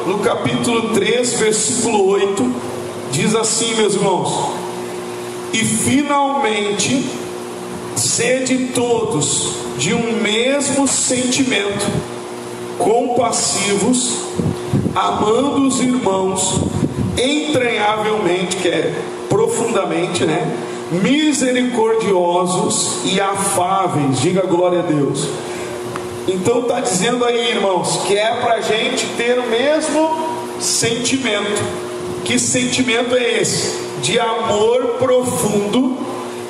no capítulo 3, versículo 8, diz assim, meus irmãos: e finalmente sede todos de um mesmo sentimento, compassivos, amando os irmãos entranhavelmente, que é profundamente, misericordiosos e afáveis. Diga glória a Deus. Então está dizendo aí, irmãos, que é para a gente ter o mesmo sentimento. Que sentimento é esse? De amor profundo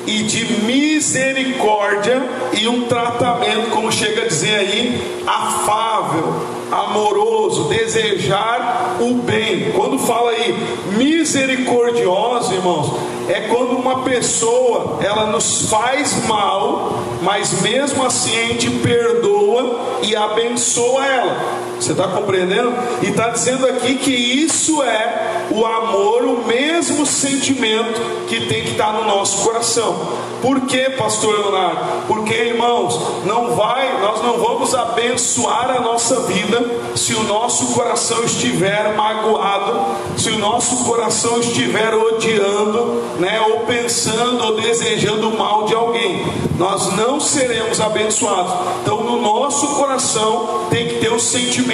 e de misericórdia, e um tratamento, como chega a dizer aí, afável, amoroso, desejar o bem. Quando fala aí misericordioso, irmãos, é quando uma pessoa, ela nos faz mal, mas mesmo assim a gente perdoa e abençoa ela. Você está compreendendo? E está dizendo aqui que isso é o amor, o mesmo sentimento que tem que estar no nosso coração. Por quê, pastor Leonardo? Porque, irmãos, nós não vamos abençoar a nossa vida se o nosso coração estiver magoado, se o nosso coração estiver odiando, ou pensando ou desejando o mal de alguém. Nós não seremos abençoados. Então, no nosso coração tem que ter o sentimento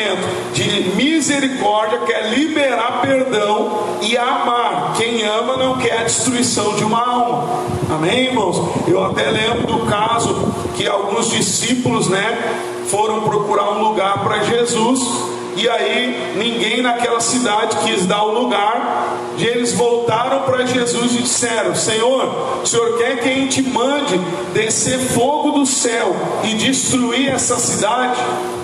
de misericórdia, que é liberar perdão e amar. Quem ama não quer a destruição de uma alma. Amém, irmãos? Eu até lembro do caso que alguns discípulos, foram procurar um lugar para Jesus, e aí ninguém naquela cidade quis dar o lugar, e eles voltaram para Jesus e disseram: Senhor, o Senhor quer que a gente mande descer fogo do céu e destruir essa cidade?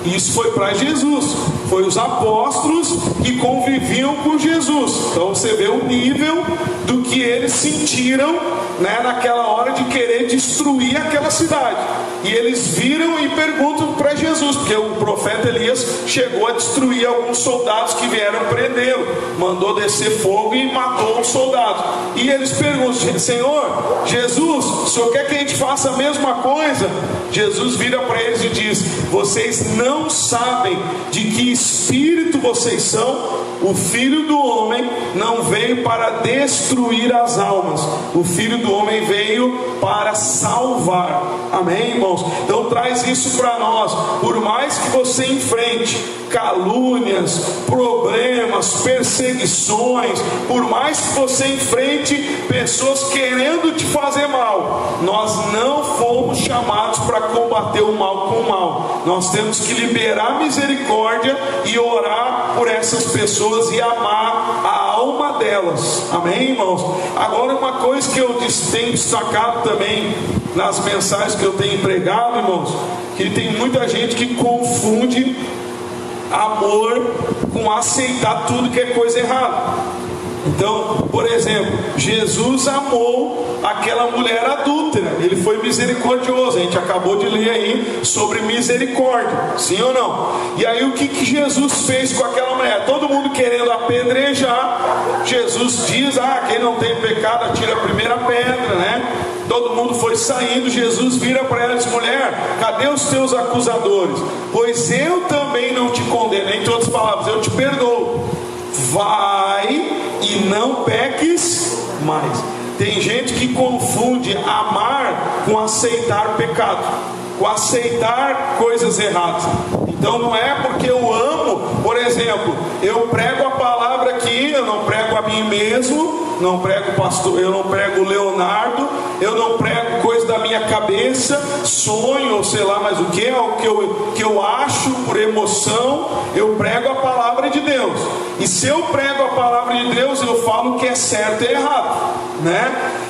Isso foi para Jesus, foi os apóstolos que conviviam com Jesus. Então você vê o nível do que eles sentiram, naquela hora de querer destruir aquela cidade. E eles viram e perguntam para Jesus, porque o profeta Elias chegou a destruir alguns soldados que vieram prendê-lo, mandou descer fogo e matou um soldado. E eles perguntam: Senhor, Jesus, o Senhor quer que a gente faça a mesma coisa? Jesus vira para eles e diz: vocês não sabem de que espírito vocês são? O Filho do Homem não veio para destruir as almas, o Filho do Homem veio para salvar. Amém, irmãos? Então traz isso para nós. Por mais que você enfrente calúnias, problemas, perseguições, por mais que você enfrente pessoas querendo te fazer mal, nós não fomos chamados para combater o mal com o mal. Nós temos que liberar misericórdia e orar por essas pessoas e amar a alma delas. Amém, irmãos? Agora, uma coisa que eu tenho destacado também nas mensagens que eu tenho pregado, irmãos, que tem muita gente que confunde amor com aceitar tudo que é coisa errada. Então, por exemplo, Jesus amou aquela mulher adúltera, ele foi misericordioso. A gente acabou de ler aí sobre misericórdia, sim ou não? E aí o que Jesus fez com aquela mulher? Todo mundo querendo apedrejar, Jesus diz: quem não tem pecado atira a primeira pedra, Todo mundo foi saindo, Jesus vira para ela e diz: mulher, cadê os teus acusadores? Pois eu também não te condeno. Em outras palavras, eu te perdoo. Vai e não peques mais. Tem gente que confunde amar com aceitar pecado, com aceitar coisas erradas. Então não é porque eu amo, por exemplo, eu prego a palavra aqui, eu não prego a mim mesmo, não prego pastor, eu não prego Leonardo, eu não prego coisa da minha cabeça, sonho ou sei lá mais o que, é o que eu acho por emoção. Eu prego a palavra de Deus, e se eu prego a palavra de Deus, eu falo o que é certo e errado,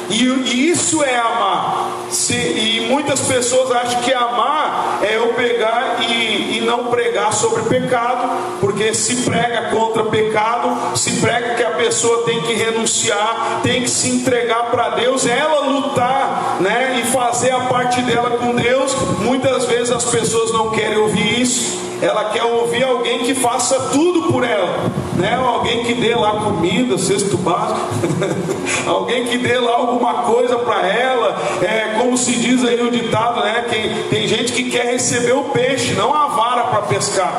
e isso é amar. E muitas pessoas acham que amar é eu pegar e não pregar sobre pecado, porque se prega contra pecado, se prega que a pessoa tem que renunciar, tem que se entregar para Deus, ela lutar, e fazer a parte dela com Deus. Muitas vezes as pessoas não querem ouvir isso. Ela quer ouvir alguém que faça tudo por ela, alguém que dê lá comida, cesto básico, alguém que dê lá alguma coisa para ela. Como se diz aí o ditado, tem gente que quer receber o peixe, não a vara para pescar.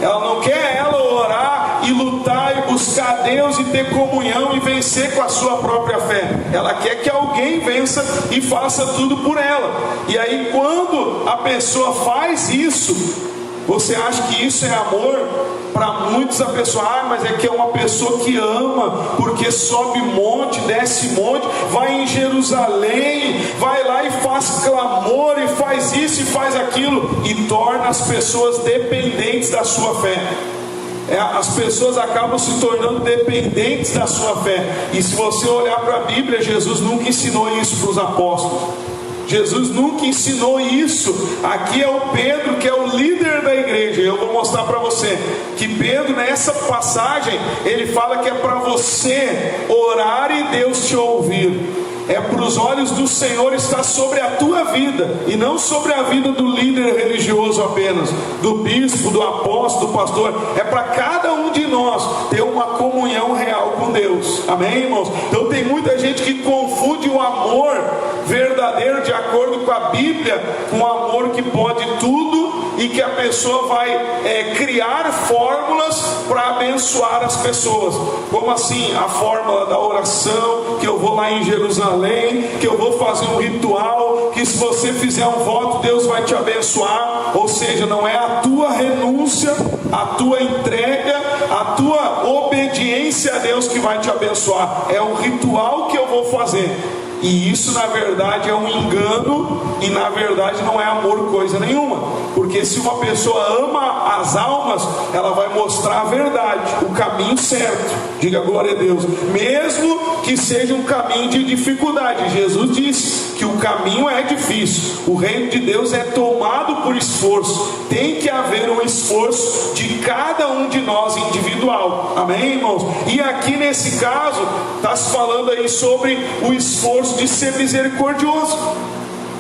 Ela não quer ela orar e lutar e buscar Deus e ter comunhão e vencer com a sua própria fé. Ela quer que alguém vença e faça tudo por ela. E aí quando a pessoa faz isso, você acha que isso é amor? Para muitos a pessoa, mas é que é uma pessoa que ama, porque sobe monte, desce monte, vai em Jerusalém, vai lá e faz clamor, e faz isso e faz aquilo, e torna as pessoas dependentes da sua fé. As pessoas acabam se tornando dependentes da sua fé. E se você olhar para a Bíblia, Jesus nunca ensinou isso para os apóstolos. Jesus nunca ensinou isso. Aqui é o Pedro, que é o líder da igreja. Eu vou mostrar para você que Pedro, nessa passagem, ele fala que é para você orar e Deus te ouvir. É para os olhos do Senhor estar sobre a tua vida, e não sobre a vida do líder religioso apenas, do bispo, do apóstolo, do pastor. É para cada um de nós ter uma comunhão real com Deus. Amém, irmãos? Então tem muita gente que confunde o amor verdadeiro de acordo com a Bíblia com o amor que pode tudo, e que a pessoa vai criar fórmulas para abençoar as pessoas. Como assim? A fórmula da oração, que eu vou lá em Jerusalém, que eu vou fazer um ritual, que se você fizer um voto, Deus vai te abençoar. Ou seja, não é a tua renúncia, a tua entrega, a tua obediência a Deus que vai te abençoar. É o ritual que eu vou fazer. E isso na verdade é um engano, e na verdade não é amor coisa nenhuma. Porque se uma pessoa ama as almas, ela vai mostrar a verdade, o caminho certo. Diga glória a Deus. Mesmo que seja um caminho de dificuldade. Jesus disse que o caminho é difícil. O reino de Deus é tomado por esforço. Tem que haver um esforço de cada um de nós individual. Amém, irmãos? E aqui nesse caso está se falando aí sobre o esforço de ser misericordioso.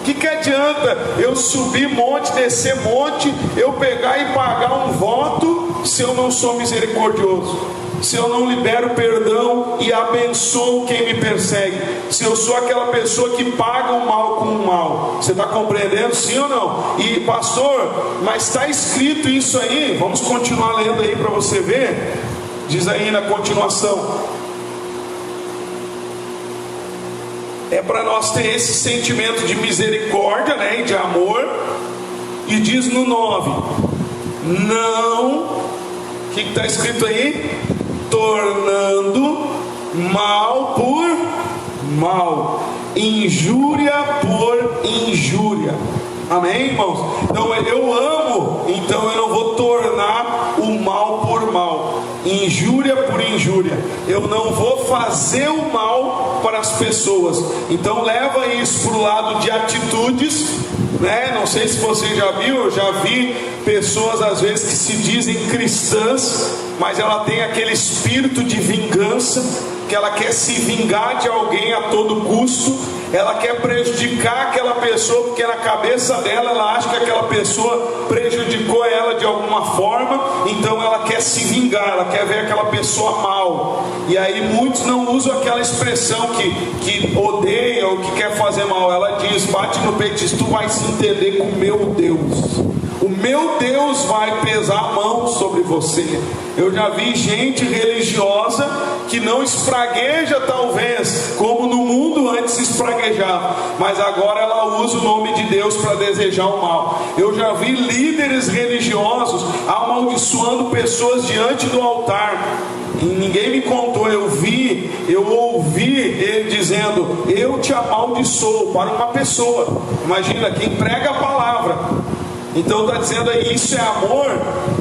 O que adianta eu subir monte, descer monte, eu pegar e pagar um voto, se eu não sou misericordioso, se eu não libero perdão e abençoo quem me persegue, se eu sou aquela pessoa que paga o mal com o mal? Você está compreendendo, sim ou não? E pastor, mas está escrito isso aí? Vamos continuar lendo aí para você ver. Diz aí na continuação. É para nós ter esse sentimento de misericórdia, né, e de amor. E diz no 9: não, o que está escrito aí? Tornando mal por mal, injúria por injúria. Amém, irmãos? Então eu amo, então eu não vou tornar o mal por mal, injúria por injúria. Eu não vou fazer o mal para as pessoas. Então leva isso para o lado de atitudes, né? Não sei se você já viu, eu já vi pessoas às vezes que se dizem cristãs, mas ela tem aquele espírito de vingança, que ela quer se vingar de alguém a todo custo. Ela quer prejudicar aquela pessoa, porque na cabeça dela ela acha que aquela pessoa prejudicou ela de alguma forma, então ela quer se vingar, ela quer ver aquela pessoa mal. E aí muitos não usam aquela expressão que odeia ou que quer fazer mal. Ela diz, bate no peito e diz: tu vai se entender com o meu Deus. O meu Deus vai pesar a mão sobre você. Eu já vi gente religiosa que não espragueja talvez como no mundo antes se espraguejava, mas agora ela usa o nome de Deus para desejar o mal. Eu já vi líderes religiosos amaldiçoando pessoas diante do altar. E ninguém me contou, eu ouvi ele dizendo: eu te amaldiçoo, para uma pessoa. Imagina, quem prega a palavra. Então está dizendo aí, isso é amor,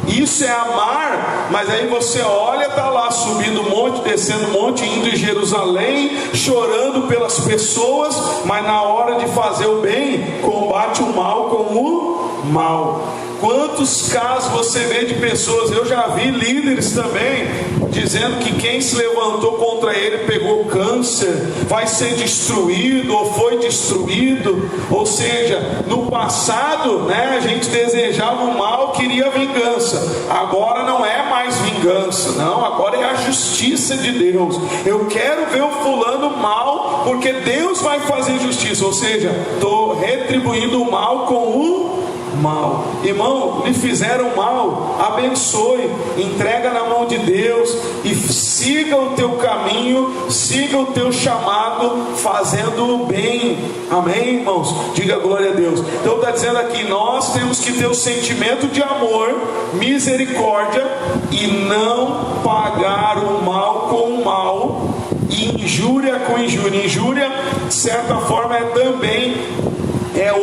isso é amar. Mas aí você olha, está lá subindo monte, descendo monte, indo em Jerusalém, chorando pelas pessoas, mas na hora de fazer o bem, combate o mal com o mal. Quantos casos você vê de pessoas, eu já vi líderes também, dizendo que quem se levantou contra ele pegou câncer, vai ser destruído ou foi destruído. Ou seja, no passado, né, a gente desejava o mal, queria vingança. Agora não é mais vingança, não, agora é a justiça de Deus. Eu quero ver o fulano mal, porque Deus vai fazer justiça. Ou seja, estou retribuindo o mal com o mal. Irmão, lhe fizeram mal, abençoe, entrega na mão de Deus e siga o teu caminho, siga o teu chamado, fazendo o bem. Amém, irmãos? Diga glória a Deus. Então está dizendo aqui, nós temos que ter o sentimento de amor, misericórdia e não pagar o mal com o mal, e injúria com injúria. Injúria, de certa forma, também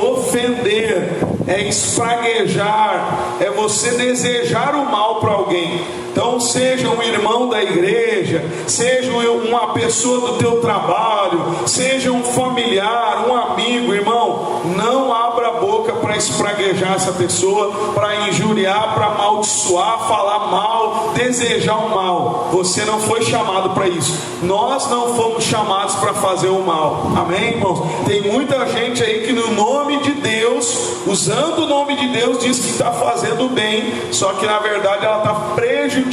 ofender, é espraguejar, é você desejar o mal para alguém. Então, seja um irmão da igreja, seja uma pessoa do teu trabalho, seja um familiar, um amigo, irmão, não abra a boca para espraguejar essa pessoa, para injuriar, para amaldiçoar, falar mal, desejar o mal. Você não foi chamado para isso. Nós não fomos chamados para fazer o mal. Amém, irmãos? Tem muita gente aí que no nome de Deus, usando o nome de Deus, diz que está fazendo o bem, só que na verdade ela está prejudicando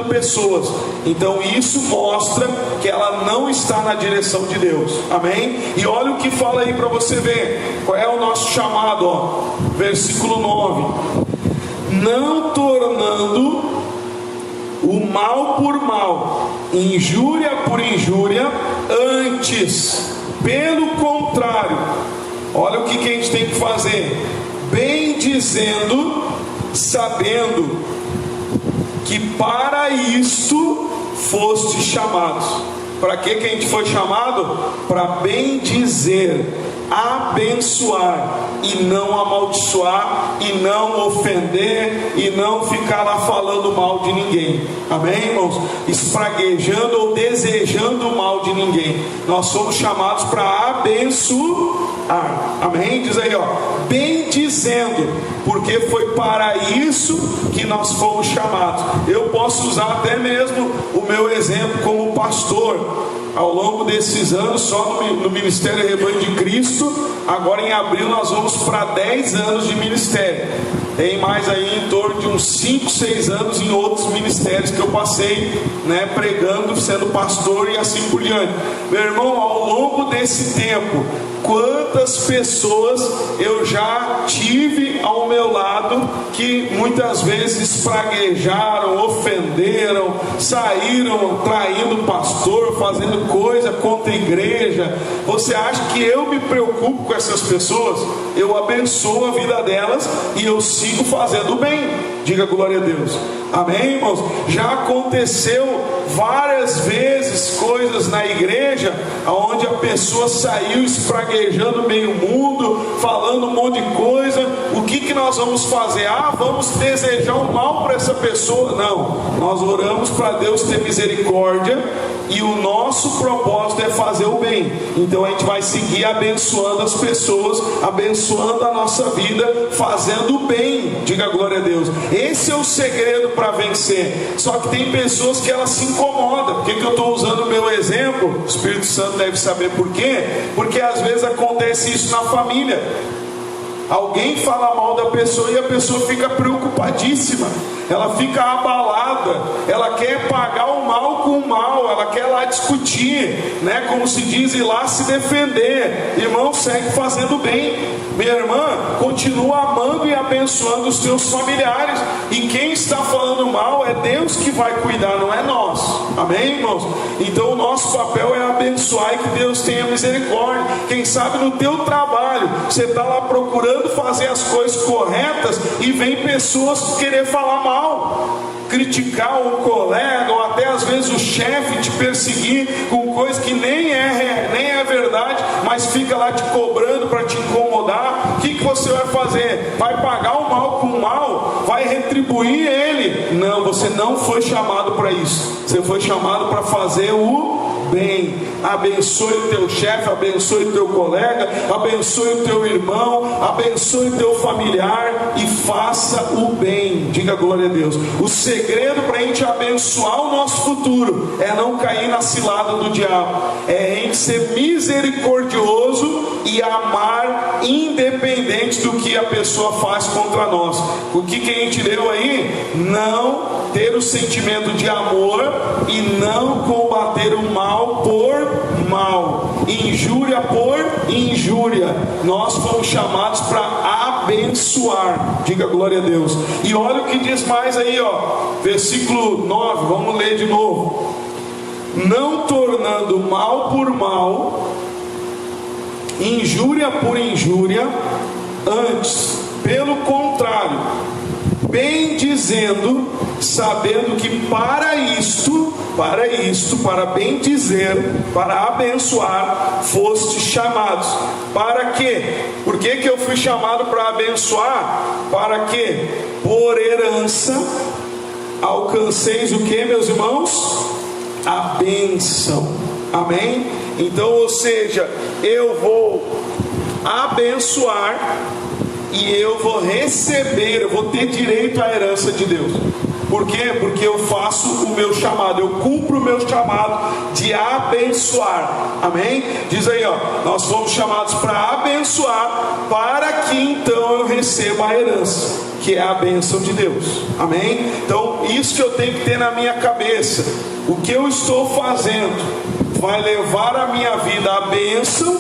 pessoas. Então isso mostra que ela não está na direção de Deus. Amém? E olha o que fala aí para você ver qual é o nosso chamado, ó. Versículo 9: não tornando o mal por mal, injúria por injúria, antes, pelo contrário, olha o que a gente tem que fazer: bem dizendo, sabendo que para isto foste chamados. Para que a gente foi chamado? Para bem dizer, abençoar e não amaldiçoar, e não ofender, e não ficar lá falando mal de ninguém. Amém, irmãos? Espraguejando ou desejando o mal de ninguém. Nós somos chamados para abençoar. Amém? Diz aí, ó, bem dizendo, porque foi para isso que nós fomos chamados. Eu posso usar até mesmo o meu exemplo como pastor. Ao longo desses anos, só no Ministério Rebanho de Cristo, agora em abril nós vamos para 10 anos de ministério. Tem mais aí em torno de uns 5, 6 anos em outros ministérios que eu passei, né, pregando, sendo pastor e assim por diante. Meu irmão, ao longo desse tempo, quantas pessoas eu já tive ao meu lado que muitas vezes espraguejaram, ofenderam, saíram traindo o pastor, fazendo coisa contra a igreja. Você acha que eu me preocupo com essas pessoas? Eu abençoo a vida delas e eu sigo fazendo o bem. Diga glória a Deus. Amém, irmãos? Já aconteceu várias vezes coisas na igreja onde a pessoa saiu espraguejando meio mundo, falando um monte de coisa. O que nós vamos fazer? Vamos desejar o mal para essa pessoa? Não, nós oramos para Deus ter misericórdia e o nosso propósito é fazer o bem. Então a gente vai seguir abençoando as pessoas, abençoando a nossa vida, fazendo o bem. Diga glória a Deus. Esse é o segredo para vencer. Só que tem pessoas que elas se incomodam. Por que eu estou usando o meu exemplo? O Espírito Santo deve saber por quê. Porque às vezes acontece isso na família. Alguém fala mal da pessoa e a pessoa fica preocupadíssima, ela fica abalada, ela quer pagar o mal com o mal, ela quer lá discutir, né? Como se diz, ir lá se defender. Irmão, segue fazendo bem. Minha irmã, continua amando e abençoando os teus familiares, e quem está falando mal é Deus que vai cuidar, não é nós. Amém, irmãos? Então o nosso papel é abençoar e que Deus tenha misericórdia. Quem sabe no teu trabalho você está lá procurando fazer as coisas corretas e vem pessoas querer falar mal, criticar um colega, ou até às vezes o chefe te perseguir com coisa que nem é verdade, mas fica lá te cobrando para te incomodar. O que você vai fazer? Vai pagar o mal com o mal? Vai retribuir ele? Não, você não foi chamado para isso. Você foi chamado para fazer o bem. Abençoe o teu chefe, abençoe o teu colega, abençoe o teu irmão, abençoe o teu familiar e faça o bem. Diga glória a Deus. O segredo para a gente abençoar o nosso futuro é não cair na cilada do diabo, é a gente ser misericordioso e amar independente do que a pessoa faz contra nós. O que a gente leu aí? Não ter o sentimento de amor e não combater o mal por mal, injúria por injúria. Nós fomos chamados para abençoar abençoar. Diga glória a Deus. E olha o que diz mais aí, versículo 9, vamos ler de novo. Não tornando mal por mal, injúria por injúria, antes, pelo contrário, bem dizendo, sabendo que para bem dizer, para abençoar, foste chamados. Para quê? Por que eu fui chamado para abençoar? Para que, por herança, alcanceis o que, meus irmãos? A bênção. Amém? Então, ou seja, eu vou abençoar e eu vou receber, eu vou ter direito à herança de Deus. Por quê? Porque eu faço o meu chamado, eu cumpro o meu chamado de abençoar. Amém? Diz aí, nós fomos chamados para abençoar, para que então eu receba a herança, que é a bênção de Deus. Amém? Então, isso que eu tenho que ter na minha cabeça. O que eu estou fazendo vai levar a minha vida à bênção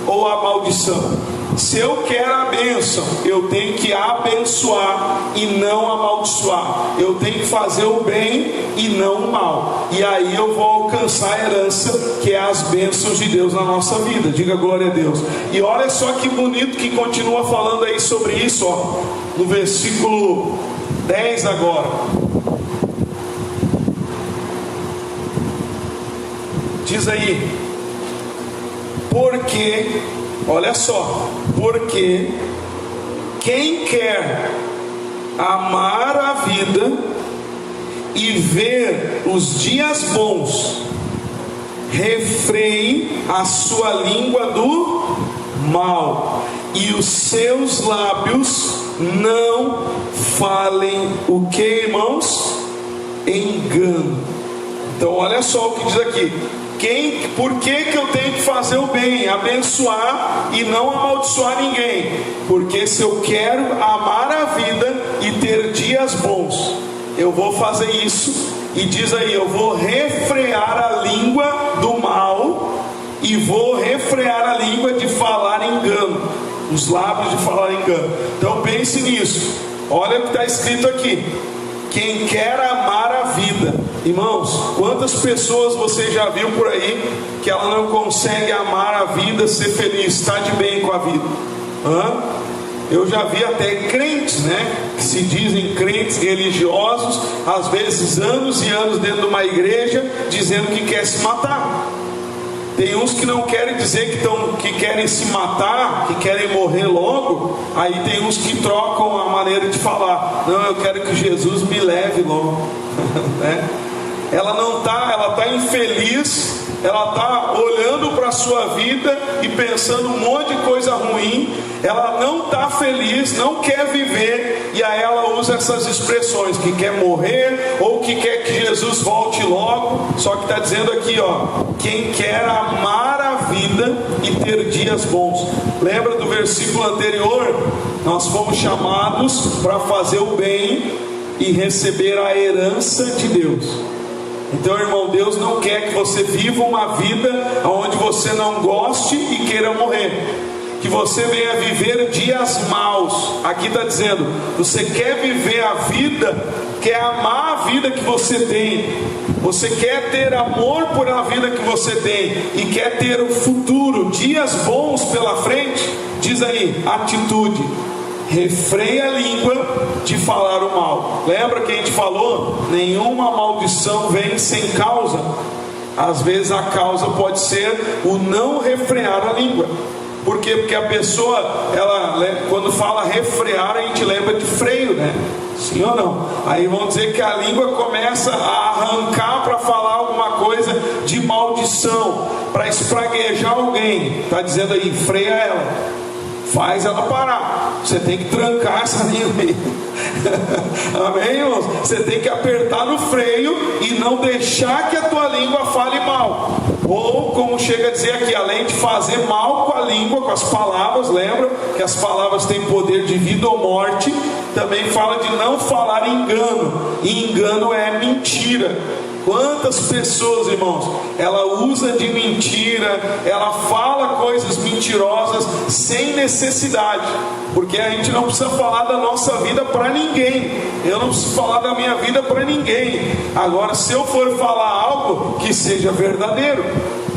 ou à maldição? Se eu quero a bênção, eu tenho que abençoar e não amaldiçoar. Eu tenho que fazer o bem e não o mal. E aí eu vou alcançar a herança, que é as bênçãos de Deus na nossa vida. Diga glória a Deus. E olha só que bonito que continua falando aí sobre isso, no versículo 10 agora. Diz aí: porque, olha só, porque quem quer amar a vida e ver os dias bons, refreie a sua língua do mal, e os seus lábios não falem o que, irmãos? Engano. Então olha só o que diz aqui. Por que eu tenho que fazer o bem, abençoar e não amaldiçoar ninguém? Porque se eu quero amar a vida e ter dias bons, eu vou fazer isso. E diz aí, eu vou refrear a língua do mal e vou refrear a língua de falar engano, os lábios de falar engano. Então pense nisso. Olha o que está escrito aqui: quem quer amar a vida. Irmãos, quantas pessoas você já viu por aí que ela não consegue amar a vida, ser feliz, estar de bem com a vida? Eu já vi até crentes, que se dizem crentes religiosos, às vezes anos e anos dentro de uma igreja, dizendo que quer se matar. Tem uns que não querem dizer que querem se matar, que querem morrer logo. Aí tem uns que trocam a maneira de falar: não, eu quero que Jesus me leve logo. Ela não está, ela está infeliz, ela está olhando para a sua vida e pensando um monte de coisa ruim. Ela não está feliz, não quer viver, e aí ela usa essas expressões, que quer morrer ou que quer que Jesus volte logo. Só que está dizendo aqui, quem quer amar a vida e ter dias bons. Lembra do versículo anterior? Nós fomos chamados para fazer o bem e receber a herança de Deus. Então, irmão, Deus não quer que você viva uma vida onde você não goste e queira morrer, que você venha viver dias maus. Aqui está dizendo, você quer viver a vida, quer amar a vida que você tem, você quer ter amor por a vida que você tem e quer ter o futuro, dias bons pela frente. Diz aí, atitude: refreia a língua de falar o mal. Lembra que a gente falou? Nenhuma maldição vem sem causa. Às vezes a causa pode ser o não refrear a língua. Por quê? Porque a pessoa, quando fala refrear, a gente lembra de freio, Sim ou não? Aí vão dizer que a língua começa a arrancar para falar alguma coisa de maldição, para espraguejar alguém. Está dizendo aí, freia ela, faz ela parar. Você tem que trancar essa língua aí. Amém, irmãos? Você tem que apertar no freio e não deixar que a tua língua fale mal. Ou, como chega a dizer aqui, além de fazer mal com a língua, com as palavras, lembra que as palavras têm poder de vida ou morte. Também fala de não falar engano. E engano é mentira. Quantas pessoas, irmãos, ela usa de mentira, ela fala coisas mentirosas sem necessidade, porque a gente não precisa falar da nossa vida para ninguém. Eu não preciso falar da minha vida para ninguém. Agora, se eu for falar algo, que seja verdadeiro.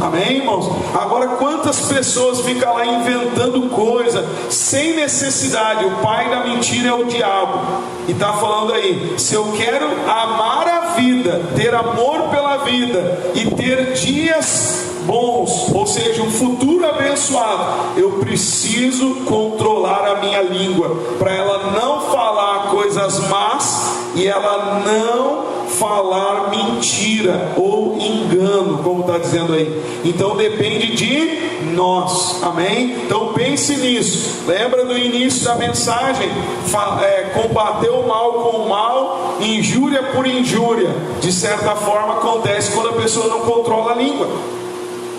Amém, irmãos? Agora, quantas pessoas ficam lá inventando coisa sem necessidade? O pai da mentira é o diabo. E está falando aí: se eu quero amar a vida, ter amor pela vida e ter dias bons, ou seja, um futuro abençoado, eu preciso controlar a minha língua, para ela não falar coisas más e ela não falar mentira ou engano, como está dizendo aí. Então depende de nós, amém? Então pense nisso. Lembra do início da mensagem? Combater o mal com o mal, injúria por injúria. De certa forma acontece quando a pessoa não controla a língua.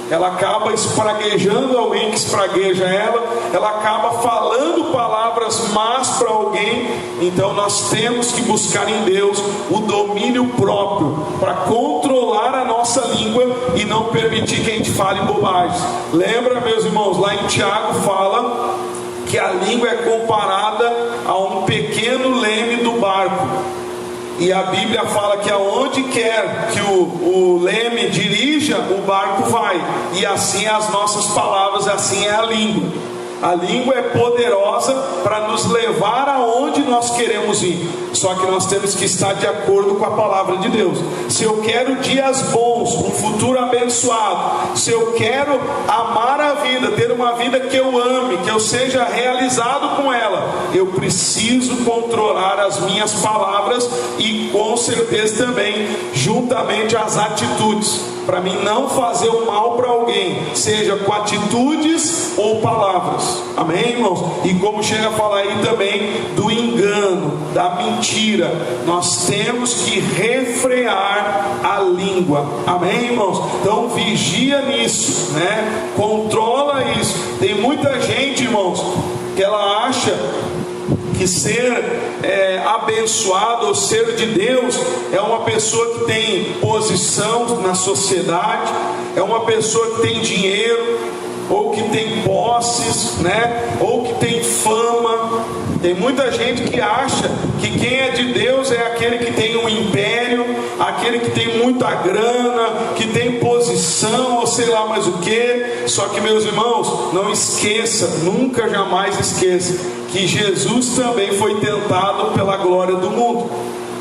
Ela acaba espraguejando alguém que espragueja ela acaba falando palavras más para alguém. Então nós temos que buscar em Deus o domínio próprio para controlar a nossa língua e não permitir que a gente fale bobagens. Lembra, meus irmãos, lá em Tiago fala que a língua é comparada a um pequeno leme do barco. E a Bíblia fala que aonde quer que o leme dirija, o barco vai. E assim é as nossas palavras, assim é a língua. A língua é poderosa para nos levar aonde nós queremos ir. Só que nós temos que estar de acordo com a palavra de Deus. Se eu quero dias bons, um futuro abençoado, se eu quero amar a vida, ter uma vida que eu ame, que eu seja realizado com ela, eu preciso controlar as minhas palavras e com certeza também juntamente as atitudes, para mim não fazer o mal para alguém, seja com atitudes ou palavras. Amém, irmãos? E como chega a falar aí também do engano, da mentira, nós temos que refrear a língua. Amém, irmãos? Então vigia nisso, né? Controla isso. Tem muita gente, irmãos, que ela acha que ser abençoado ou ser de Deus é uma pessoa que tem posição na sociedade, é uma pessoa que tem dinheiro, ou que tem posses, né? Ou que tem fama. Tem muita gente que acha que quem é de Deus é aquele que tem um império, aquele que tem muita grana, que tem posição, ou sei lá mais o que. Só que, meus irmãos, não esqueça, nunca jamais esqueça, que Jesus também foi tentado pela glória do mundo.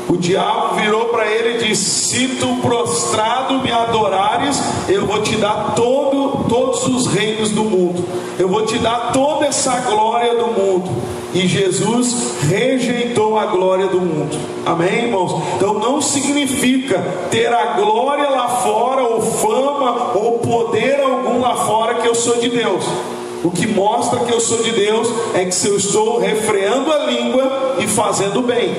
O diabo virou para ele e disse: se tu prostrado me adorares, eu vou te dar todos os reinos do mundo, eu vou te dar toda essa glória do mundo. E Jesus rejeitou a glória do mundo. Amém, irmãos? Então não significa ter a glória lá fora, ou fama, ou poder algum lá fora, que eu sou de Deus. O que mostra que eu sou de Deus é que se eu estou refreando a língua e fazendo bem.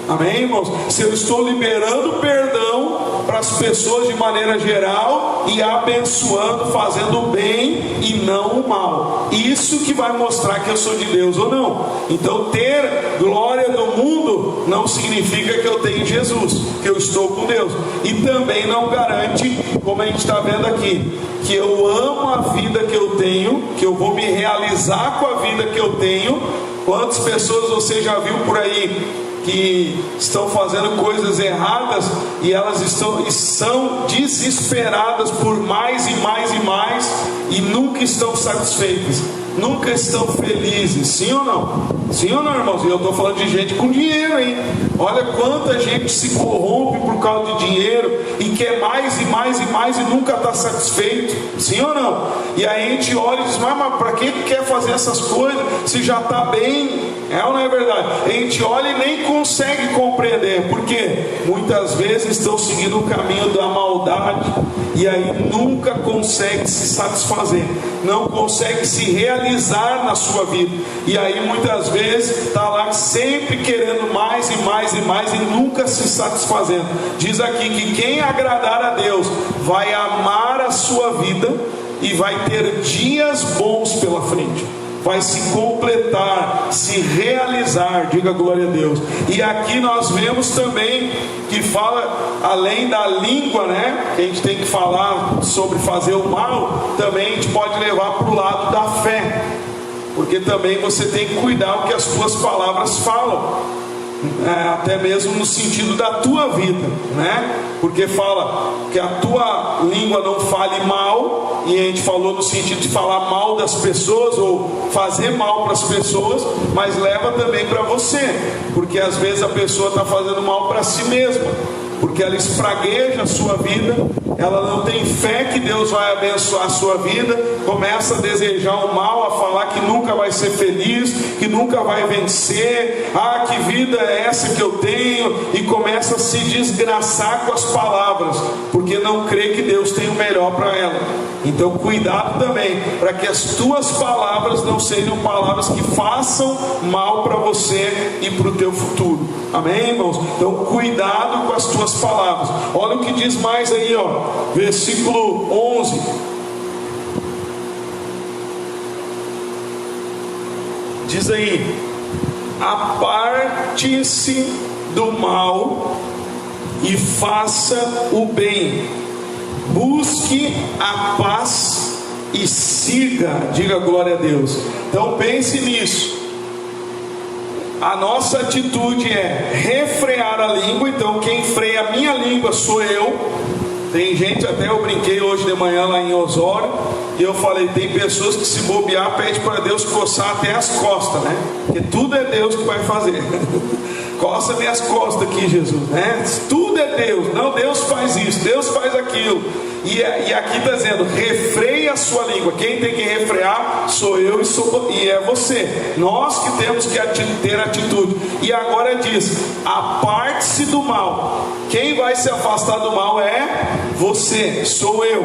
Amém, irmãos? Se eu estou liberando perdão para as pessoas de maneira geral e abençoando, fazendo o bem e não o mal, isso que vai mostrar que eu sou de Deus ou não. Então ter glória no mundo não significa que eu tenho Jesus, que eu estou com Deus. E também não garante, como a gente está vendo aqui, que eu amo a vida que eu tenho, que eu vou me realizar com a vida que eu tenho. Quantas pessoas você já viu por aí que estão fazendo coisas erradas e elas são desesperadas por mais e mais e mais e nunca estão satisfeitas, nunca estão felizes? Sim ou não? Sim ou não, irmãos? E eu estou falando de gente com dinheiro, hein? Olha quanta gente se corrompe por causa de dinheiro e quer mais e mais e mais e nunca está satisfeito. Sim ou não? E aí a gente olha e diz: mas para que quer fazer essas coisas se já está bem? É ou não é verdade? A gente olha e nem consegue compreender, porque muitas vezes estão seguindo o caminho da maldade e aí nunca consegue se satisfazer, não consegue se realizar na sua vida, e aí muitas vezes está lá sempre querendo mais e mais e mais e nunca se satisfazendo. Diz aqui que quem agradar a Deus vai amar a sua vida e vai ter dias bons pela frente. vai se completar, se realizar. Diga glória a Deus. E aqui nós vemos também que fala, além da língua, né, que a gente tem que falar sobre fazer o mal, também a gente pode levar para o lado da fé, porque também você tem que cuidar o que as tuas palavras falam. Até mesmo no sentido da tua vida, né? Porque fala que a tua língua não fale mal, e a gente falou no sentido de falar mal das pessoas ou fazer mal para as pessoas, mas leva também para você, porque às vezes a pessoa está fazendo mal para si mesma, porque ela espragueja a sua vida, ela não tem fé que Deus vai abençoar a sua vida, começa a desejar o mal, a falar que nunca vai ser feliz, que nunca vai vencer, que vida é essa que eu tenho, e começa a se desgraçar com as palavras, porque não crê que Deus tem o melhor para ela. Então cuidado também, para que as tuas palavras não sejam palavras que façam mal para você e para o teu futuro. Amém, irmãos? Então cuidado com as tuas palavras. Olha o que diz mais aí, versículo 11. Diz aí: aparte-se do mal e faça o bem, busque a paz e siga. Diga glória a Deus. Então pense nisso. A nossa atitude é refrear a língua. Então quem freia a minha língua sou eu. Tem gente, até eu brinquei hoje de manhã lá em Osório, e eu falei, tem pessoas que se bobear pede para Deus coçar até as costas, né? Porque tudo é Deus que vai fazer. Coça minhas costas aqui, Jesus, né? Tudo é Deus. Não, Deus faz isso, Deus faz aquilo. E aqui está dizendo, refreie a sua língua. Quem tem que refrear sou eu e é você. Nós que temos que ter atitude. E agora diz, aparte-se do mal. Quem vai se afastar do mal é você, sou eu.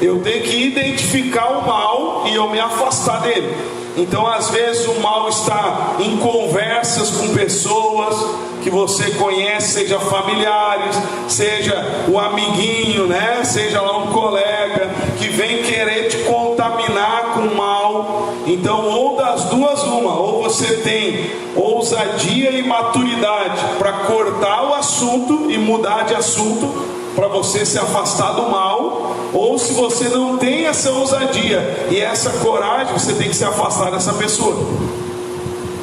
Eu tenho que identificar o mal e eu me afastar dele. Então às vezes o mal está em conversas com pessoas que você conhece, seja familiares, seja o amiguinho, né? Seja lá um colega que vem querer te contaminar com mal. Então ou das duas uma, ou você tem ousadia e maturidade para cortar o assunto e mudar de assunto, para você se afastar do mal, ou se você não tem essa ousadia e essa coragem, você tem que se afastar dessa pessoa.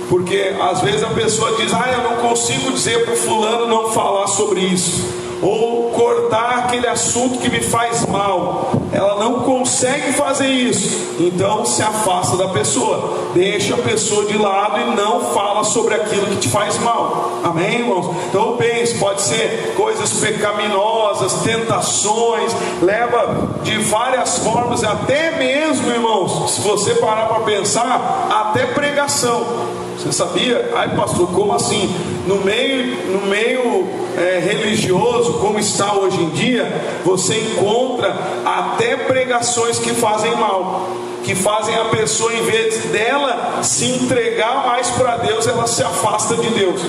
Porque às vezes a pessoa diz, eu não consigo dizer para o fulano não falar sobre isso, ou cortar aquele assunto que me faz mal. Ela não consegue fazer isso, então se afasta da pessoa, deixa a pessoa de lado e não fala sobre aquilo que te faz mal. Amém, irmãos? Então pense, pode ser coisas pecaminosas, tentações, leva de várias formas, até mesmo, irmãos, se você parar para pensar, até pregação. Você sabia? Ai pastor, como assim? No meio religioso, como está hoje em dia, você encontra até pregações que fazem mal, que fazem a pessoa, em vez dela se entregar mais para Deus, ela se afasta de Deus.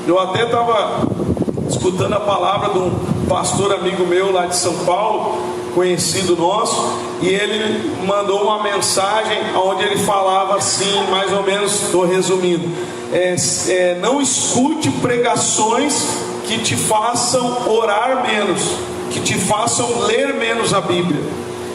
Eu até estava escutando a palavra de um pastor amigo meu lá de São Paulo, conhecido nosso, e ele mandou uma mensagem onde ele falava assim, mais ou menos, estou resumindo, não escute pregações que te façam orar menos, que te façam ler menos a Bíblia.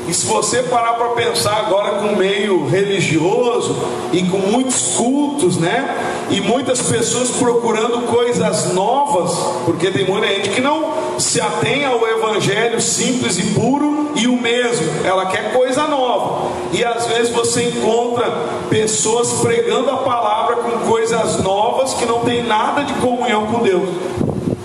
E se você parar para pensar agora com o meio religioso e com muitos cultos, né? E muitas pessoas procurando coisas novas, porque tem muita gente que não se atém ao evangelho simples e puro e o mesmo, ela quer coisa nova. E às vezes você encontra pessoas pregando a palavra com coisas novas que não tem nada de comunhão com Deus,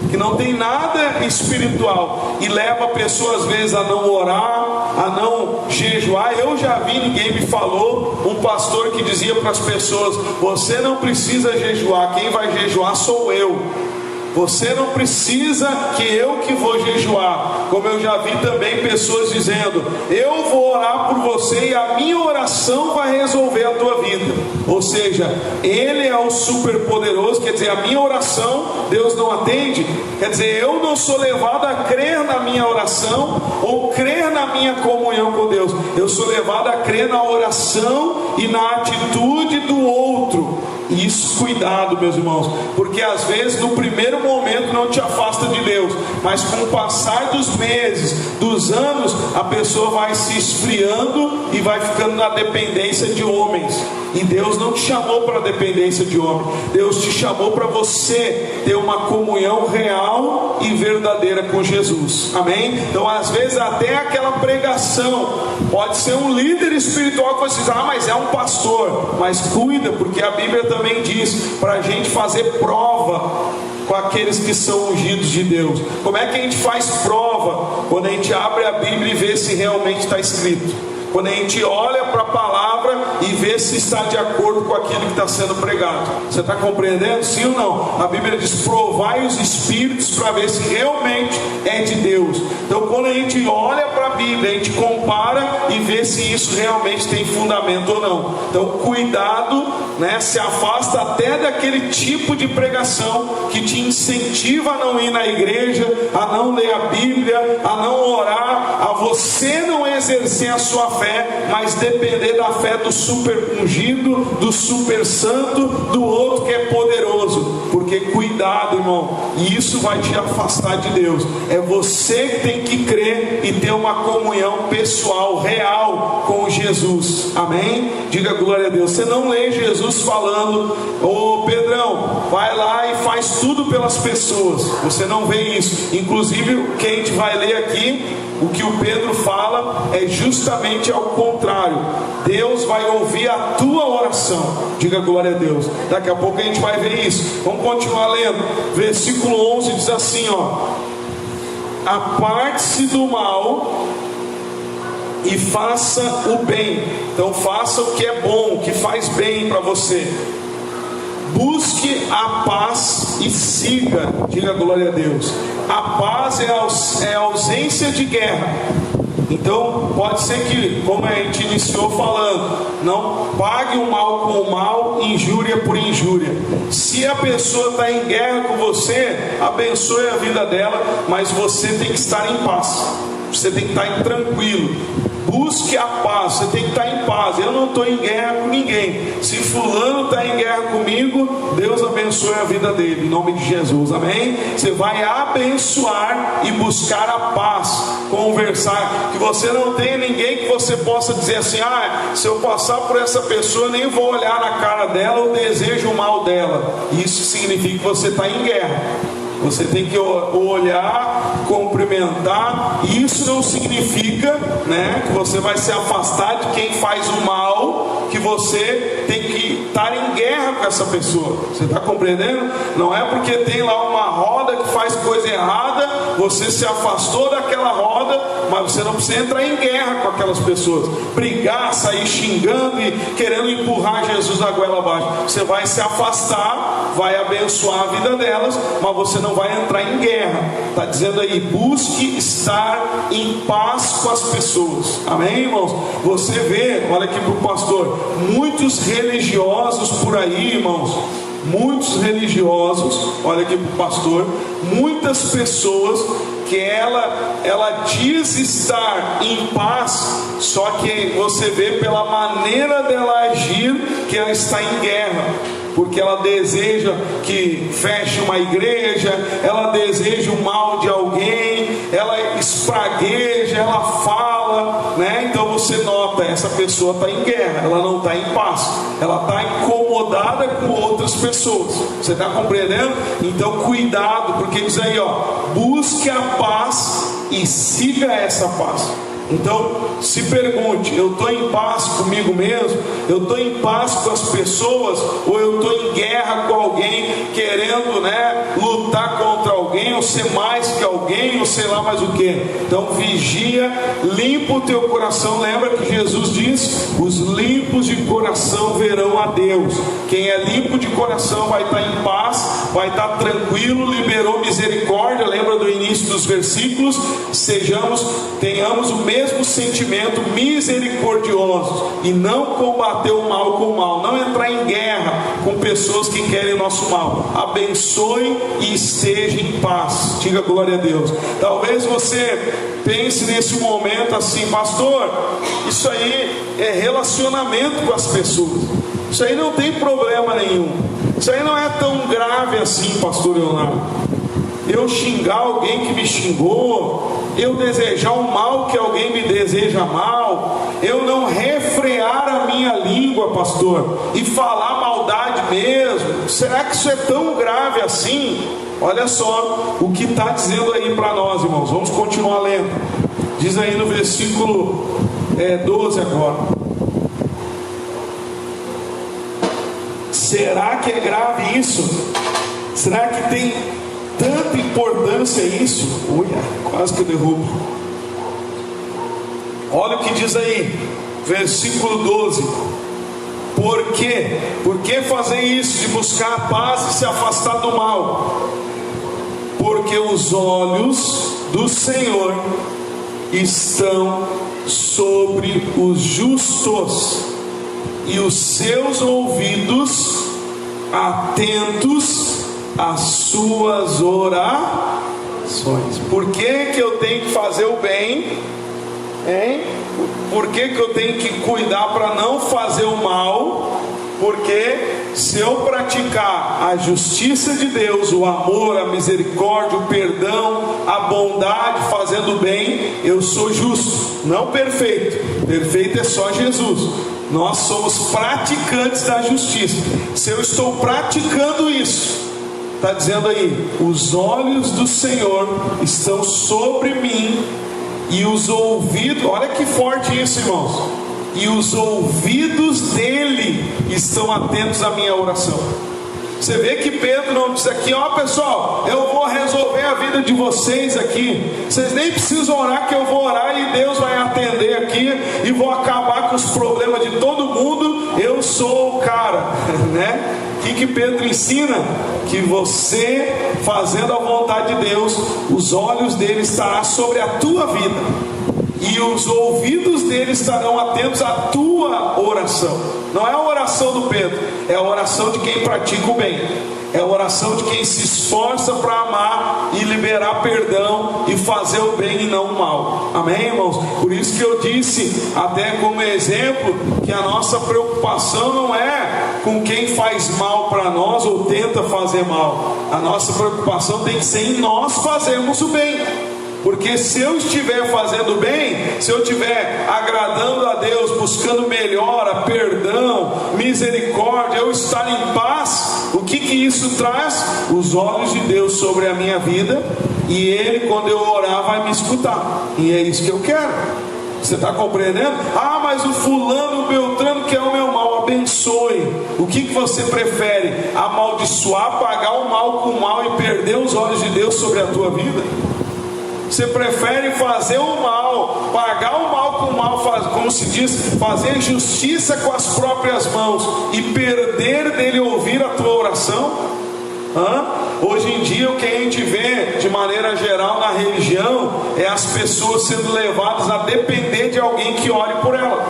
que não tem nada espiritual, e leva a pessoa às vezes a não orar, a não jejuar. Eu já vi, ninguém me falou, um pastor que dizia para as pessoas, você não precisa jejuar, quem vai jejuar sou eu. Você não precisa que vou jejuar. Como eu já vi também pessoas dizendo: eu vou orar por você e a minha oração vai resolver a tua vida. Ou seja, Ele é o super poderoso. Quer dizer, a minha oração Deus não atende. Quer dizer, eu não sou levado a crer na minha oração ou crer na minha comunhão com Deus. Eu sou levado a crer na oração e na atitude do outro. Isso, cuidado, meus irmãos, porque às vezes no primeiro momento não te afasta de Deus, mas com o passar dos meses, dos anos, a pessoa vai se esfriando e vai ficando na dependência de homens. E Deus não te chamou para a dependência de homem. Deus te chamou para você ter uma comunhão real e verdadeira com Jesus. Amém? Então às vezes até aquela pregação pode ser um líder espiritual que você diz: ah, mas é um pastor. Mas cuida, porque a Bíblia também diz para a gente fazer prova com aqueles que são ungidos de Deus. Como é que a gente faz prova? Quando a gente abre a Bíblia e vê se realmente está escrito. Quando a gente olha para a palavra e vê se está de acordo com aquilo que está sendo pregado. Você está compreendendo? Sim ou não? A Bíblia diz: provai os espíritos para ver se realmente é de Deus. Então quando a gente olha para a Bíblia, a gente compara e vê se isso realmente tem fundamento ou não. Então cuidado, né? Se afasta até daquele tipo de pregação que te incentiva a não ir na igreja, a não ler a Bíblia, a não orar, a você não exercer a sua fé, mas depender da fé do super ungido, do super santo, do outro que é poderoso. Porque cuidado, irmão, isso vai te afastar de Deus. É você que tem que crer e ter uma comunhão pessoal, real com Jesus. Amém? Diga glória a Deus. Você não lê Jesus falando: ô Pedrão, vai lá e faz tudo pelas pessoas. Você não vê isso. Inclusive o que a gente vai ler aqui, o que o Pedro fala é justamente ao contrário. Deus vai ouvir a tua oração. Diga glória a Deus. Daqui a pouco a gente vai ver isso. Vamos continuar lendo. Versículo 11 diz assim, ó: aparte-se do mal e faça o bem. Então faça o que é bom, o que faz bem para você. Busque a paz e siga. Diga glória a Deus. A paz é a ausência de guerra. Então pode ser que, como a gente iniciou falando, não pague o mal com o mal, injúria por injúria. Se a pessoa está em guerra com você, abençoe a vida dela, mas você tem que estar em paz. Você tem que estar tranquilo. Busque a paz, você tem que estar em paz. Eu não estou em guerra com ninguém. Se fulano está em guerra comigo, Deus abençoe a vida dele, em nome de Jesus, amém? Você vai abençoar e buscar a paz, conversar, que você não tenha ninguém que você possa dizer assim: ah, se eu passar por essa pessoa, nem vou olhar na cara dela ou desejo o mal dela. Isso significa que você está em guerra. Você tem que olhar, cumprimentar. Isso não significa, né, que você vai se afastar de quem faz o mal, que você tem que estar em guerra com essa pessoa. Você está compreendendo? Não é porque tem lá uma roda que faz coisa errada, você se afastou daquela roda, mas você não precisa entrar em guerra com aquelas pessoas, brigar, sair xingando e querendo empurrar Jesus a goela abaixo. Você vai se afastar, vai abençoar a vida delas, mas você não vai entrar em guerra. Está dizendo aí: busque estar em paz com as pessoas. Amém, irmãos? Você vê, olha aqui para o pastor, muitos religiosos por aí, irmãos, muitos religiosos, olha aqui para o pastor, muitas pessoas que ela diz estar em paz, só que você vê pela maneira dela agir que ela está em guerra. Porque ela deseja que feche uma igreja, ela deseja o mal de alguém, ela espragueja, ela fala, né? Então você nota, essa pessoa está em guerra, ela não está em paz, ela está incomodada com outras pessoas. Você está compreendendo? Então cuidado, porque diz aí, ó: busque a paz e siga essa paz. Então se pergunte: eu estou em paz comigo mesmo? Eu estou em paz com as pessoas? Ou eu estou em guerra com alguém, querendo, né, lutar contra alguém, ou ser mais que alguém, ou sei lá mais o que? Então vigia, limpa o teu coração. Lembra que Jesus diz: os limpos de coração verão a Deus. Quem é limpo de coração vai estar em paz, vai estar tranquilo, liberou misericórdia. Lembra do início dos versículos? Tenhamos o mesmo sentimento misericordioso e não combater o mal com o mal, não entrar em guerra com pessoas que querem o nosso mal. Abençoe e esteja em paz. Diga glória a Deus. Talvez você pense nesse momento assim: pastor, isso aí é relacionamento com as pessoas, isso aí não tem problema nenhum, isso aí não é tão grave assim, pastor Leonardo. Eu xingar alguém que me xingou, eu desejar o mal que alguém me deseja mal, eu não refrear a minha língua, pastor, e falar maldade mesmo, será que isso é tão grave assim? Olha só o que está dizendo aí para nós, irmãos. Vamos continuar lendo. Diz aí no versículo 12 agora. Será que é grave isso? Será que tem tanta importância isso? Olha, quase que eu derrubo. Olha o que diz aí, versículo 12. Por quê? Por que fazer isso, de buscar a paz e se afastar do mal? Porque os olhos do Senhor estão sobre os justos, e os seus ouvidos atentos às suas orações. Por que que eu tenho que fazer o bem? Hein? Por que que eu tenho que cuidar para não fazer o mal? Porque se eu praticar a justiça de Deus, o amor, a misericórdia, o perdão, a bondade, fazendo bem, eu sou justo, não perfeito. Perfeito é só Jesus. Nós somos praticantes da justiça. Se eu estou praticando isso, está dizendo aí: os olhos do Senhor estão sobre mim, e os ouvidos, olha que forte isso, irmãos, e os ouvidos dele estão atentos à minha oração. Você vê que Pedro não diz aqui: ó pessoal, eu vou resolver a vida de vocês aqui, vocês nem precisam orar, que eu vou orar e Deus vai atender aqui, e vou acabar com os problemas de todo mundo, eu sou o cara, né? O que Pedro ensina? Que você, fazendo a vontade de Deus, os olhos dele estarão sobre a tua vida, e os ouvidos dele estarão atentos à tua oração. Não é a oração do Pedro, é a oração de quem pratica o bem, é a oração de quem se esforça para amar e liberar perdão e fazer o bem e não o mal. Amém, irmãos? Por isso que eu disse, até como exemplo, que a nossa preocupação não é com quem faz mal para nós ou tenta fazer mal. A nossa preocupação tem que ser em nós fazermos o bem. Porque se eu estiver fazendo bem, se eu estiver agradando a Deus, buscando melhora, perdão, misericórdia, eu estar em paz, o que isso traz? Os olhos de Deus sobre a minha vida, e Ele, quando eu orar, vai me escutar, e é isso que eu quero. Você está compreendendo? Ah, mas o fulano, o beltrano quer o meu mal. Abençoe. O que você prefere? Amaldiçoar, pagar o mal com o mal e perder os olhos de Deus sobre a tua vida? Você prefere fazer o mal, pagar o mal com o mal, como se diz, fazer justiça com as próprias mãos e perder dele ouvir a tua oração? Hoje em dia o que a gente vê de maneira geral na religião é as pessoas sendo levadas a depender de alguém que ore por ela,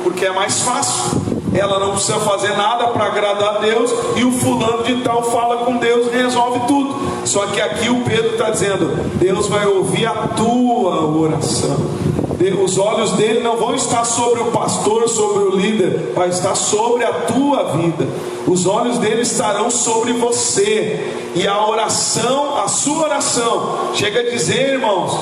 porque é mais fácil. Ela não precisa fazer nada para agradar a Deus, e o fulano de tal fala com Deus e resolve tudo. Só que aqui o Pedro está dizendo: Deus vai ouvir a tua oração. Os olhos dele não vão estar sobre o pastor, sobre o líder, vai estar sobre a tua vida. Os olhos dele estarão sobre você, e a oração, a sua oração, chega a dizer, irmãos,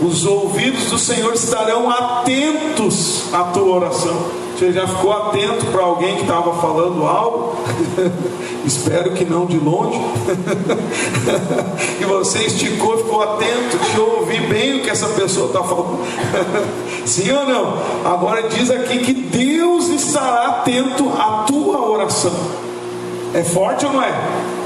os ouvidos do Senhor estarão atentos à tua oração. Você já ficou atento para alguém que estava falando algo? Espero que não de longe. E você esticou e ficou atento de ouvir bem o que essa pessoa está falando. Sim ou não? Agora diz aqui que Deus estará atento à tua oração. É forte ou não é?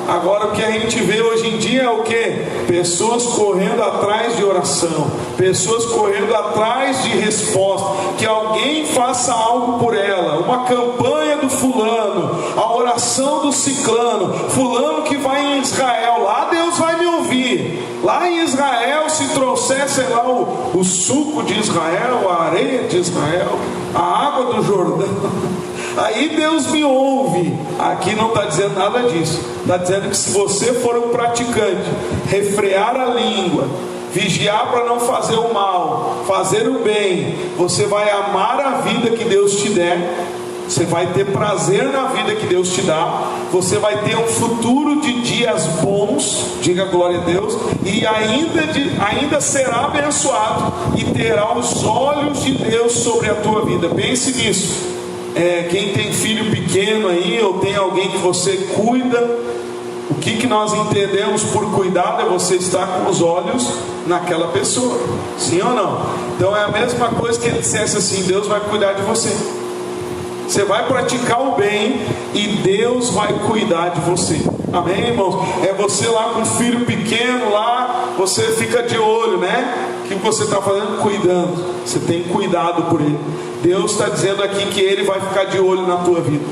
Agora o que a gente vê hoje em dia é o que? Pessoas correndo atrás de oração, pessoas correndo atrás de resposta, que alguém faça algo por ela, uma campanha do fulano, a oração do ciclano, fulano que vai em Israel, lá Deus vai me ouvir. Lá em Israel, se trouxer, sei lá, o suco de Israel, a areia de Israel, a água do Jordão, aí Deus me ouve. Aqui não está dizendo nada disso. Está dizendo que se você for um praticante, refrear a língua, vigiar para não fazer o mal, fazer o bem, você vai amar a vida que Deus te der, você vai ter prazer na vida que Deus te dá, você vai ter um futuro de dias bons, diga glória a Deus, e ainda será abençoado e terá os olhos de Deus sobre a tua vida. Pense nisso. Quem tem filho pequeno aí, ou tem alguém que você cuida, o que nós entendemos por cuidado é você estar com os olhos naquela pessoa, sim ou não? Então é a mesma coisa que ele dissesse assim: Deus vai cuidar de você. Você vai praticar o bem e Deus vai cuidar de você. Amém, irmãos? É você lá com um filho pequeno lá, você fica de olho, né? O que você está fazendo? Cuidando. Você tem cuidado por ele. Deus está dizendo aqui que ele vai ficar de olho na tua vida.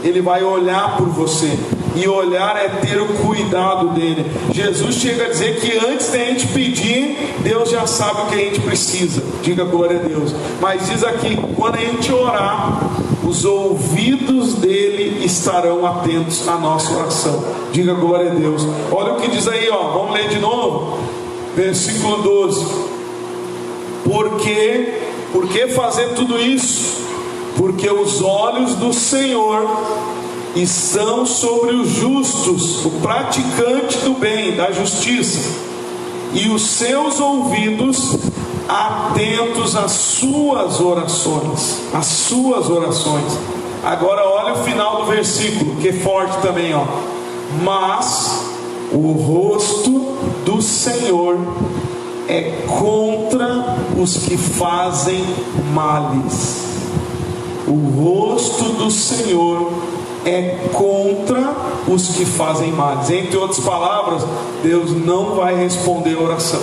Ele vai olhar por você. E olhar é ter o cuidado dele. Jesus chega a dizer que antes da gente pedir, Deus já sabe o que a gente precisa. Diga glória a Deus. Mas diz aqui, quando a gente orar, os ouvidos dele estarão atentos à nossa oração. Diga glória a Deus. Olha o que diz aí, ó. Vamos ler de novo. Versículo 12. Por que fazer tudo isso? Porque os olhos do Senhor estão sobre os justos, o praticante do bem, da justiça, e os seus ouvidos atentos às suas orações. As suas orações. Agora olha o final do versículo, que é forte também, ó. Mas o rosto do Senhor é contra os que fazem males. O rosto do Senhor é contra os que fazem males. Entre outras palavras, Deus não vai responder a oração.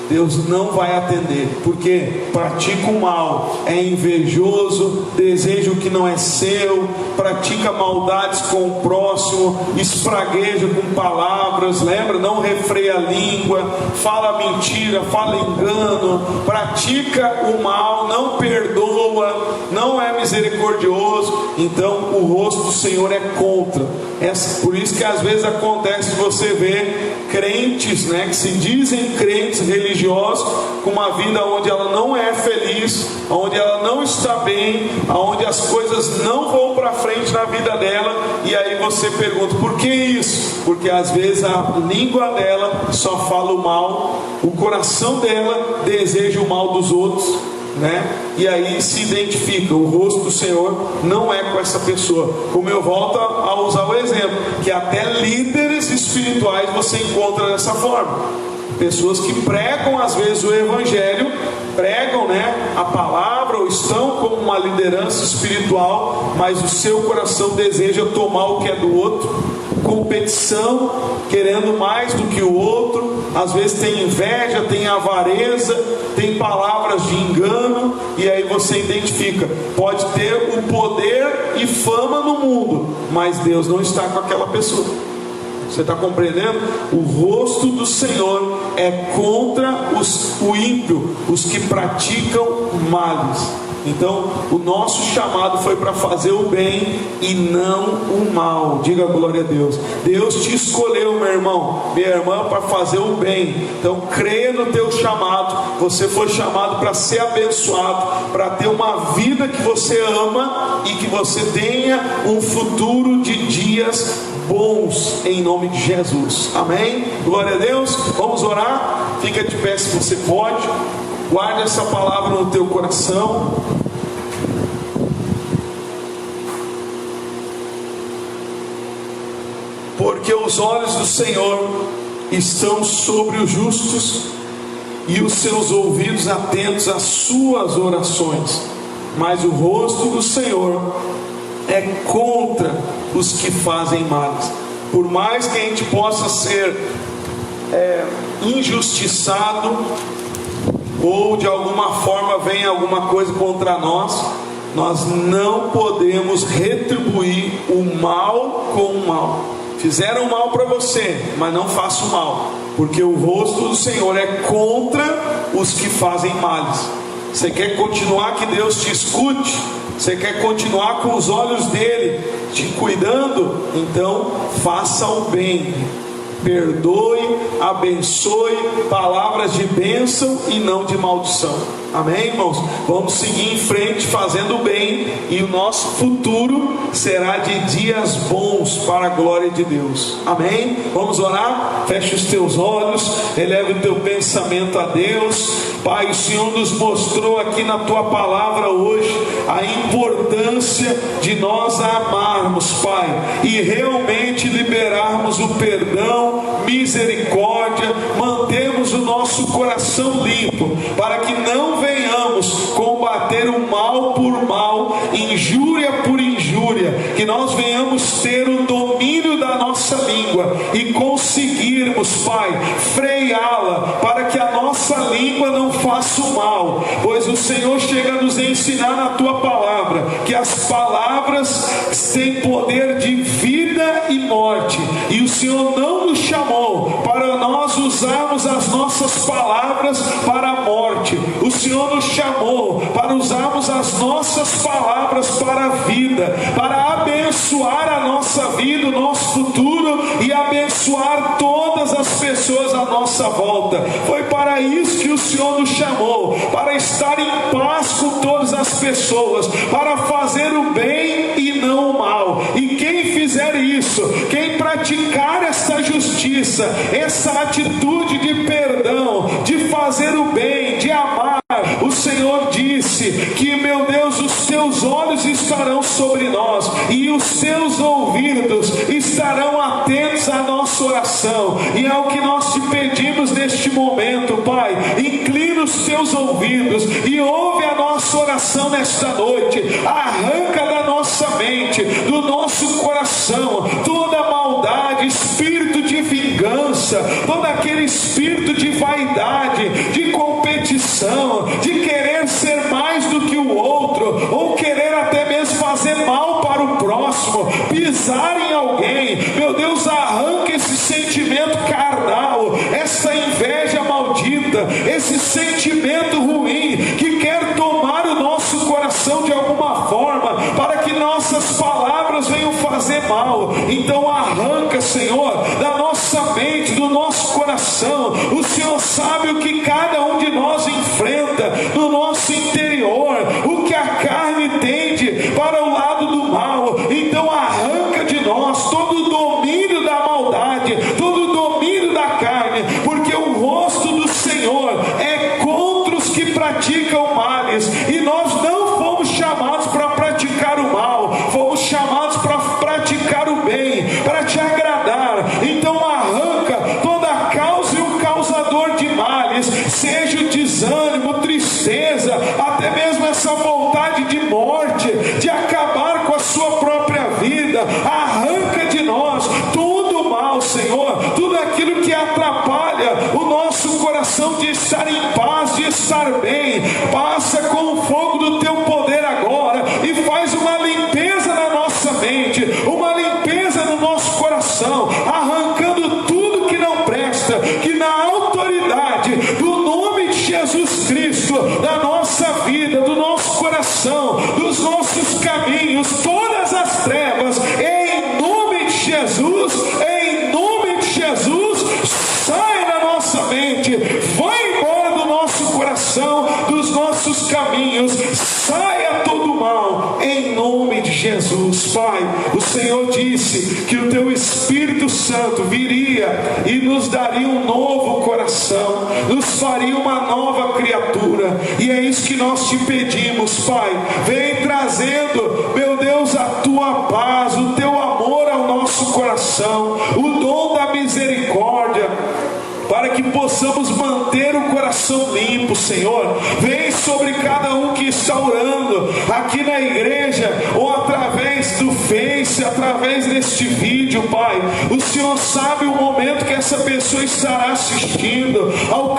Deus não vai atender, porque pratica o mal, é invejoso, deseja o que não é seu, pratica maldades com o próximo, espragueja com palavras, lembra? Não refreia a língua, fala mentira, fala engano, pratica o mal, não perdoa, não é misericordioso. Então o rosto do Senhor é contra. Por isso que às vezes acontece de você ver crentes, né, que se dizem crentes religiosos, com uma vida onde ela não é feliz, onde ela não está bem, onde as coisas não vão para frente na vida dela, e aí você pergunta, por que isso? Porque às vezes a língua dela só fala o mal, o coração dela deseja o mal dos outros, né? E aí se identifica, o rosto do Senhor não é com essa pessoa. Como eu volto a usar o exemplo, que até líderes espirituais você encontra dessa forma. Pessoas que pregam às vezes o evangelho, pregam, né, a palavra, ou estão como uma liderança espiritual, mas o seu coração deseja tomar o que é do outro, competição, querendo mais do que o outro, às vezes tem inveja, tem avareza, tem palavras de engano, e aí você identifica, pode ter o poder e fama no mundo, mas Deus não está com aquela pessoa. Você está compreendendo? O rosto do Senhor é contra o ímpio, os que praticam males. Então o nosso chamado foi para fazer o bem e não o mal. Diga glória a Deus. Deus te escolheu, meu irmão, minha irmã, para fazer o bem. Então creia no teu chamado. Você foi chamado para ser abençoado, para ter uma vida que você ama e que você tenha um futuro de dias bons, em nome de Jesus. Amém? Glória a Deus. Vamos orar. Fica de pé se você pode. Guarda essa palavra no teu coração. Porque os olhos do Senhor estão sobre os justos e os seus ouvidos atentos às suas orações, mas o rosto do Senhor é contra os que fazem males. por mais que a gente possa ser injustiçado, ou de alguma forma venha alguma coisa contra nós, nós não podemos retribuir o mal com o mal. Fizeram mal para você, mas não faça o mal, porque o rosto do Senhor é contra os que fazem males. Você quer continuar que Deus te escute? Você quer continuar com os olhos dele te cuidando? Então faça o bem, perdoe, abençoe, palavras de bênção e não de maldição. Amém, irmãos? Vamos seguir em frente fazendo o bem, e o nosso futuro será de dias bons para a glória de Deus. Amém? Vamos orar? Feche os teus olhos, eleve o teu pensamento a Deus. Pai, o Senhor nos mostrou aqui na tua palavra hoje a importância de nós amarmos, Pai, e realmente liberarmos o perdão, misericórdia, mantermos o nosso coração limpo, para que não venhamos combater o mal por mal, injúria por injúria, que nós venhamos ter o domínio da nossa língua e conseguirmos, Pai, freá-la, para que a nossa língua não faça o mal, pois o Senhor chega a nos ensinar na tua palavra, que as palavras têm poder de vida e morte, e o Senhor não nos chamou para nós usarmos as nossas palavras para a morte. O Senhor nos chamou para usarmos as nossas palavras para a vida, para abençoar a nossa vida, o nosso futuro, e abençoar todas as pessoas à nossa volta. Foi para isso que o Senhor nos chamou, para estar em paz com todas as pessoas, para fazer o bem e não o mal. E quem fizer isso, quem praticar essa justiça, essa atitude de perdão, de fazer o bem, de amar, o Senhor disse que, meu Deus, os teus olhos estarão sobre nós e os teus ouvidos estarão atentos à nossa oração. E é o que nós te pedimos neste momento, Pai. Inclina os teus ouvidos e ouve a nossa oração nesta noite. Arranca da nossa mente, do nosso coração, toda maldade, espírito de vingança, todo aquele espírito de vaidade, de competição, de querer ser mais do que o outro, ou querer até mesmo fazer mal para o próximo, pisar em alguém. Meu Deus, arranca esse sentimento carnal, essa inveja maldita, esse sentimento ruim que quer tomar o nosso coração de alguma forma, para que nossas palavras venham fazer mal. Então arranca, Senhor, da nossa mente, do nosso coração. O Senhor sabe o que cada um de nós enfrenta no nosso interior, o que a carne tende para o lado do mal. Então arranca de nós todo o domínio da maldade, todo o domínio da carne, porque o rosto do Senhor é contra os que praticam males, e nós não fomos chamados para praticar o mal, fomos chamados para praticar o bem, para te agradar. Então arranca toda a causa e o causador de males, seja o desânimo, tristeza, até mesmo essa vontade de morte, de acabar com a sua própria vida. Arranca de nós todo o mal, Senhor, tudo aquilo que atrapalha o nosso coração de estar em paz, de estar bem. Passa com o fogo do teu poder agora e faz uma limpeza na nossa mente, uma limpeza no nosso coração, arrancando tudo que não presta, que na autoridade do nome de Jesus Cristo, da nossa vida, do nosso coração, dos nossos caminhos, todas as trevas, em nome de Jesus, em nome de Jesus, sai da nossa mente, vai embora do nosso coração, dos nossos caminhos, saia todo o mal, em nome de Jesus. Pai, o Senhor disse que o teu Espírito Santo viria e nos daria um novo coração, nos faria uma nova criatura, e é isso que nós te pedimos, Pai. Vem trazendo, meu Deus, a tua paz, o teu amor ao nosso coração, o dom da misericórdia, para que possamos manter o coração limpo, Senhor. Vem sobre cada um que está orando aqui na igreja, ou através através do Face, através deste vídeo, Pai. O Senhor sabe o momento que essa pessoa estará assistindo, ao